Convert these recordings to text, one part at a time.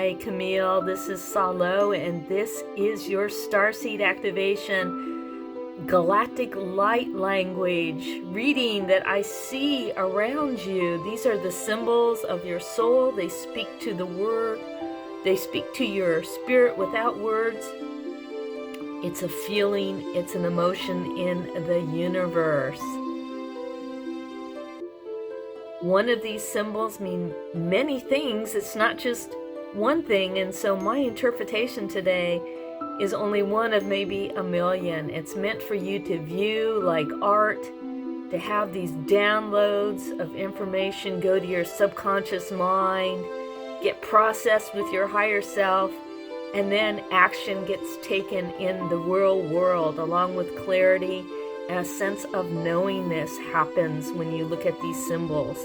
Hi, Camille. This is Salo, and this is your Starseed activation galactic light language reading that I see around you. These are the symbols of your soul. They speak to the word. They speak to your spirit without words. It's a feeling. It's an emotion in the universe. One of these symbols mean many things. It's not just one thing, and so my interpretation today is only one of maybe a million. It's meant for you to view like art, to have these downloads of information go to your subconscious mind, get processed with your higher self, and then action gets taken in the real world along with clarity. And a sense of knowingness happens when you look at these symbols.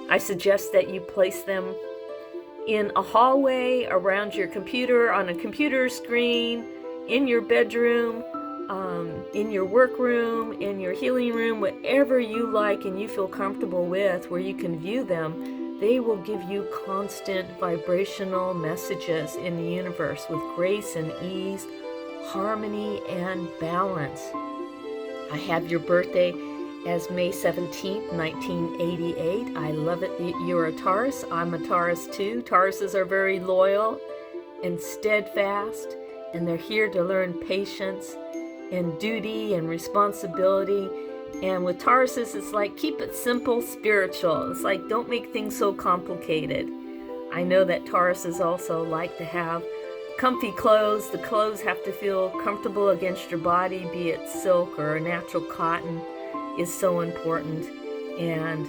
I suggest that you place them in a hallway, around your computer, on a computer screen, in your bedroom, in your workroom, in your healing room, whatever you like and you feel comfortable with, where you can view them. They will give you constant vibrational messages in the universe with grace and ease, harmony and balance. I have your birthday as May 17th, 1988. I love it that you're a Taurus. I'm a Taurus too. Tauruses are very loyal and steadfast, and they're here to learn patience and duty and responsibility. And with Tauruses, it's like keep it simple, spiritual. It's like don't make things so complicated. I know that Tauruses also like to have comfy clothes. The clothes have to feel comfortable against your body, be it silk or natural cotton is so important. And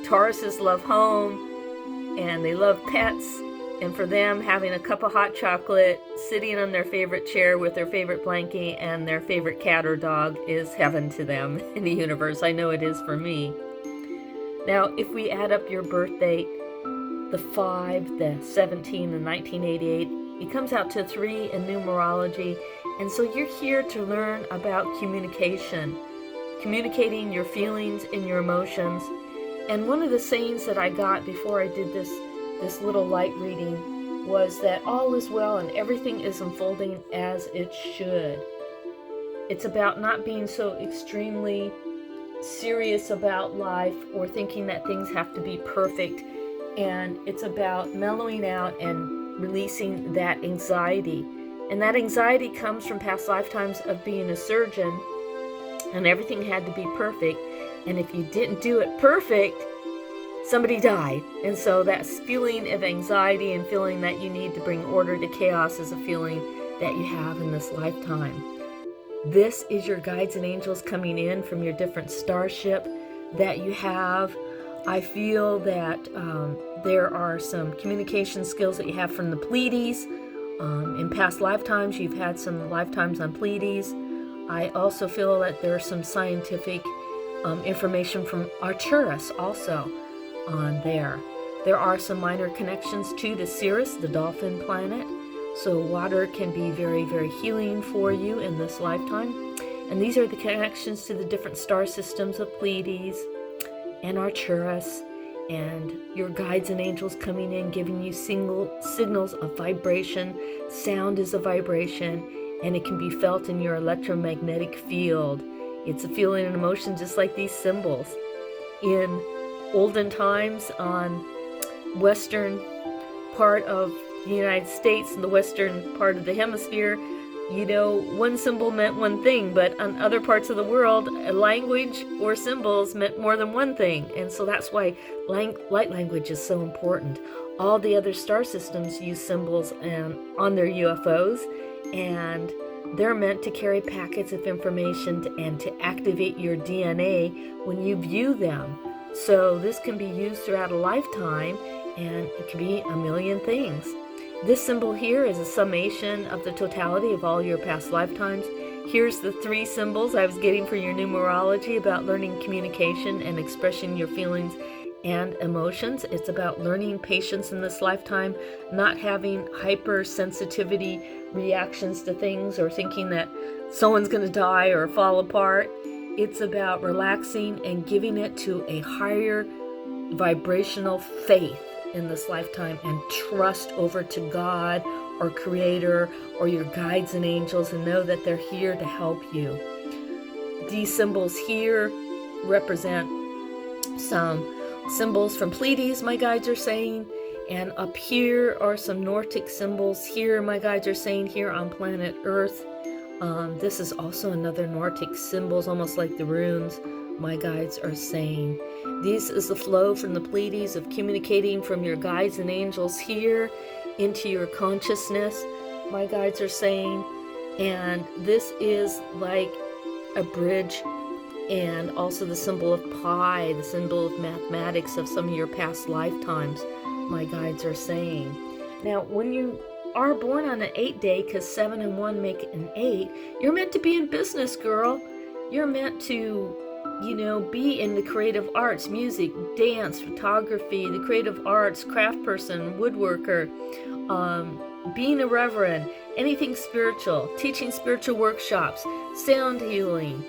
Tauruses love home and they love pets. And for them, having a cup of hot chocolate, sitting on their favorite chair with their favorite blankie and their favorite cat or dog is heaven to them in the universe. I know it is for me. Now, if we add up your birth date, the 5, the 17, and 1988, it comes out to 3 in numerology. And so you're here to learn about communication, communicating your feelings and your emotions. And one of the sayings that I got before I did this little light reading was that all is well and everything is unfolding as it should. It's about not being so extremely serious about life or thinking that things have to be perfect. And it's about mellowing out and releasing that anxiety. And that anxiety comes from past lifetimes of being a surgeon, and everything had to be perfect. And if you didn't do it perfect, somebody died. And so that feeling of anxiety and feeling that you need to bring order to chaos is a feeling that you have in this lifetime. This is your guides and angels coming in from your different starship that you have. I feel that there are some communication skills that you have from the Pleiades. In past lifetimes, you've had some lifetimes on Pleiades. I also feel that there's some scientific information from Arcturus also on there. There are some minor connections to the Sirius, the dolphin planet. So water can be very, very healing for you in this lifetime. And these are the connections to the different star systems of Pleiades and Arcturus, and your guides and angels coming in, giving you signals of vibration. Sound is a vibration, and it can be felt in your electromagnetic field. It's a feeling and emotion just like these symbols. In olden times, on western part of the United States, in the western part of the hemisphere, you know, one symbol meant one thing, but on other parts of the world, a language or symbols meant more than one thing. And so that's why light language is so important. All the other star systems use symbols on their UFOs, and they're meant to carry packets of information and to activate your DNA when you view them. So this can be used throughout a lifetime, and it can be a million things. This symbol here is a summation of the totality of all your past lifetimes. Here's the 3 symbols I was getting for your numerology about learning communication and expressing your feelings and emotions. It's about learning patience in this lifetime, not having hypersensitivity reactions to things or thinking that someone's going to die or fall apart. It's about relaxing and giving it to a higher vibrational faith in this lifetime and trust over to God or Creator or your guides and angels, and know that they're here to help you. These symbols here represent some symbols from Pleiades, my guides are saying, and up here are some Nordic symbols here, my guides are saying, here on planet Earth. This is also another Nordic symbols, almost like the runes, my guides are saying. This is the flow from the Pleiades of communicating from your guides and angels here into your consciousness, my guides are saying. And this is like a bridge, and also the symbol of pi, the symbol of mathematics of some of your past lifetimes, my guides are saying. Now, when you are born on an 8 day, because 7 and 1 make an 8, you're meant to be in business, girl. You're meant to, be in the creative arts, music, dance, photography, the creative arts, craft person, woodworker, being a reverend, anything spiritual, teaching spiritual workshops, sound healing,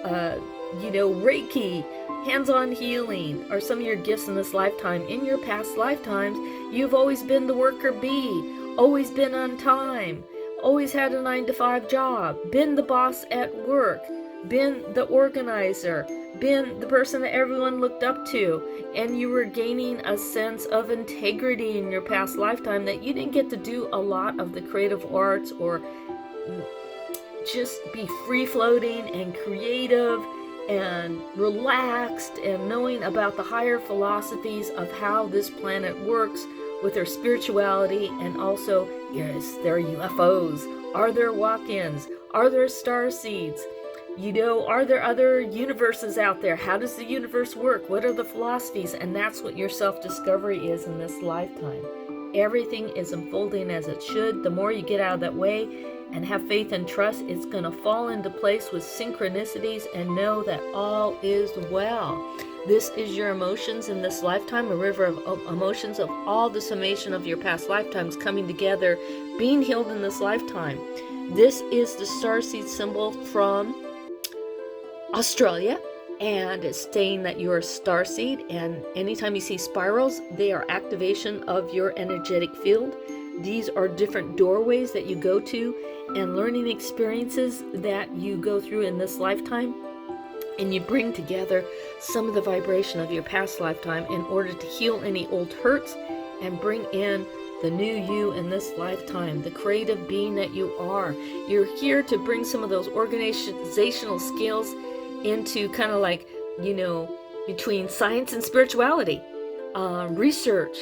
Reiki, hands-on healing are some of your gifts in this lifetime. In your past lifetimes, you've always been the worker bee, always been on time, always had a 9-to-5 job, been the boss at work, been the organizer, been the person that everyone looked up to, and you were gaining a sense of integrity in your past lifetime that you didn't get to do a lot of the creative arts or just be free-floating and creative and relaxed and knowing about the higher philosophies of how this planet works with their spirituality. And also, yes, there are UFOs. Are there walk-ins? Are there star seeds? Are there other universes out there? How does the universe work? What are the philosophies? And that's what your self-discovery is in this lifetime. Everything is unfolding as it should. The more you get out of that way and have faith and trust, it's going to fall into place with synchronicities, and know that all is well. This is your emotions in this lifetime, a river of emotions of all the summation of your past lifetimes coming together, being healed in this lifetime. This is the starseed symbol from Australia, and it's saying that you're a starseed, and anytime you see spirals, they are activation of your energetic field. These are different doorways that you go to and learning experiences that you go through in this lifetime, and you bring together some of the vibration of your past lifetime in order to heal any old hurts and bring in the new you in this lifetime, the creative being that you are. You're here to bring some of those organizational skills into kind of like, between science and spirituality, research.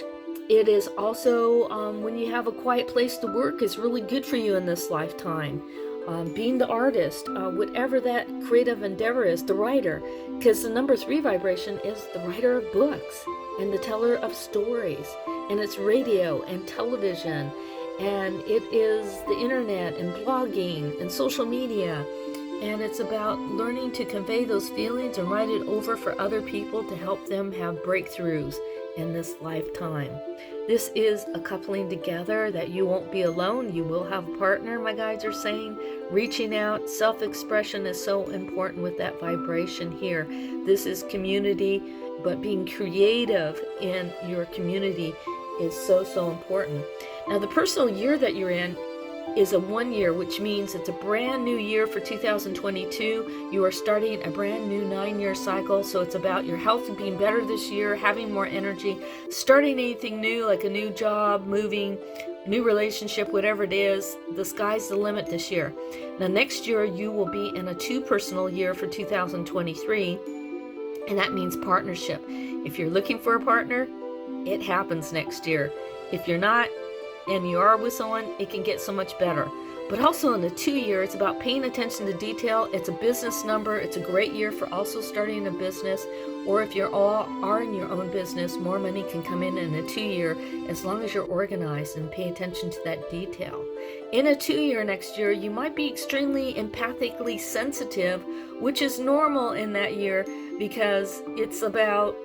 It is also when you have a quiet place to work is really good for you in this lifetime. Being the artist, whatever that creative endeavor is, the writer, because the number 3 vibration is the writer of books and the teller of stories, and it's radio and television, and it is the internet and blogging and social media. And it's about learning to convey those feelings and write it over for other people to help them have breakthroughs in this lifetime. This is a coupling together that you won't be alone. You will have a partner, my guides are saying. Reaching out, self-expression is so important with that vibration here. This is community, but being creative in your community is so, so important. Now, the personal year that you're in is a 1 year, which means it's a brand new year for 2022. You are starting a brand new 9-year cycle. So it's about your health being better this year, having more energy, starting anything new, like a new job, moving, new relationship, whatever it is. The sky's the limit this year. Now, next year, you will be in a 2 personal year for 2023. And that means partnership. If you're looking for a partner, it happens next year. If you're not, and you are with someone, it can get so much better. But also in the 2 year, it's about paying attention to detail. It's a business number. It's a great year for also starting a business. Or if you're all are in your own business, more money can come in a 2 year as long as you're organized and pay attention to that detail. In a 2 year next year, you might be extremely empathically sensitive, which is normal in that year because it's about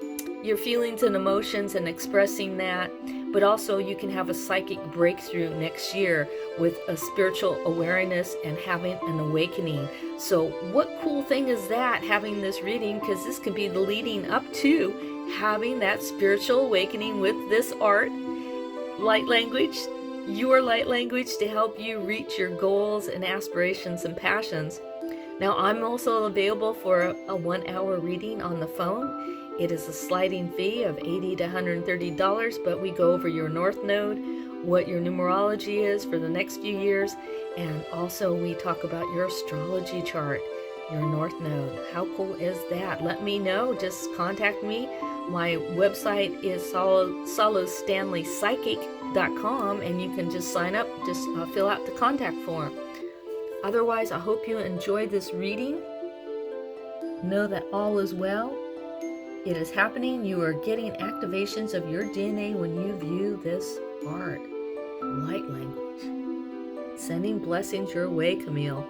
your feelings and emotions and expressing that. But also you can have a psychic breakthrough next year with a spiritual awareness and having an awakening. So what cool thing is that, having this reading, because this could be the leading up to having that spiritual awakening with this art, light language, your light language, to help you reach your goals and aspirations and passions. Now, I'm also available for a 1-hour reading on the phone. It is a sliding fee of $80 to $130, but we go over your North Node, what your numerology is for the next few years, and also we talk about your astrology chart, your North Node. How cool is that? Let me know. Just contact me. My website is salostanleypsychic.com, and you can just sign up, just fill out the contact form. Otherwise, I hope you enjoyed this reading. Know that all is well. It is happening. You are getting activations of your DNA when you view this art, light language. Sending blessings your way, Camille.